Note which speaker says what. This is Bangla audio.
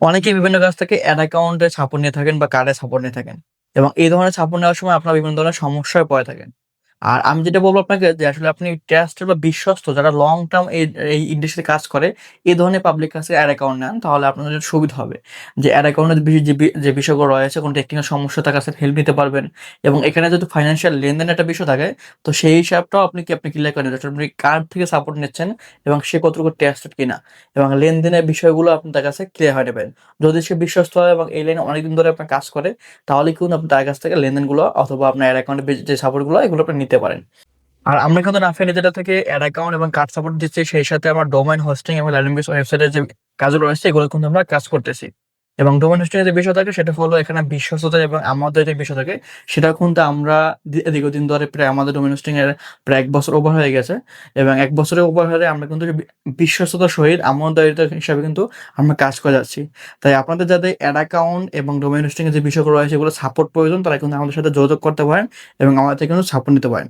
Speaker 1: অনেকেই বিভিন্ন কাছ থেকে অ্যাড অ্যাকাউন্টে সাপোর্ট নিয়ে থাকেন বা কার্ডে সাপোর্ট নিয়ে থাকেন। এবং এই ধরনের সাপোর্ট নেওয়ার সময় আপনারা বিভিন্ন ধরনের সমস্যায় পড়ে থাকেন। আর আমি যেটা বলব আপনাকে যে আসলে আপনি ট্রাস্টেড বা বিশ্বস্ত যারা লং টার্ম এই ইন্ডাস্ট্রিতে কাজ করে, এই ধরনের পাবলিক কাছে অ্যাড অ্যাকাউন্ট নেন তাহলে আপনার জন্য সুবিধা হবে। যে অ্যাড অ্যাকাউন্টে যে বিষয়গুলো রয়েছে কোনো টেকনিক্যাল সমস্যা তার কাছে হেল্প নিতে পারবেন। এবং এখানে যদি ফাইন্যান্সিয়াল লেনদেনের একটা বিষয় থাকে, তো সেই হিসাবটাও আপনি ক্লিয়ার করে নিতে আপনি কার থেকে সাপোর্ট নিচ্ছেন এবং সে কতটুকু ট্রাস্টেড কিনা এবং লেনদেনের বিষয়গুলো আপনি তার কাছে ক্লিয়ার হয়ে নেবেন। যদি সে বিশ্বস্ত হয় এবং এই লাইনে অনেকদিন ধরে আপনার কাজ করে, তাহলে কিন্তু আপনি তার কাছ থেকে লেনদেনগুলো অথবা আপনার অ্যাড অ্যাকাউন্টে যে সাপোর্টগুলো এগুলো আপনি নিতে পারেন। আর আমরা কিন্তু নাফিনি যেটা থেকে অ্যাড অ্যাকাউন্ট এবং কার্ড সাপোর্ট দিচ্ছি, সেই সাথে আমার ডোমেইন হোস্টিং এবং ল্যান্ডিং পেজ ওয়েবসাইটের যে কাজগুলো রয়েছে এগুলো কিন্তু আমরা কাজ করতেছি। এবং ডোমেইন হোস্টিং এর যে বিষয় থাকে সেটা হলো এখানে বিশ্বস্ততা এবং আমাদের যে বিষয় থাকে সেটা কিন্তু আমরা দীর্ঘদিন ধরে প্রায় আমাদের ডোমেইন হোস্টিং এর প্রায় ১ বছর ওভার হয়ে গেছে। এবং ১ বছরের ওভার হলে আমরা কিন্তু বিশ্বস্ততার সহিত আমানতদারিতা হিসাবে কিন্তু আমরা কাজ করে যাচ্ছি। তাই আপনাদের যাদের অ্যাড অ্যাকাউন্ট এবং ডোমেইন হোস্টিং এর যে বিষয়গুলো রয়েছে এগুলো সাপোর্ট প্রয়োজন, তারা কিন্তু আমাদের সাথে যোগাযোগ করতে পারেন এবং আমাদের থেকে কিন্তু সাপোর্ট নিতে পারেন।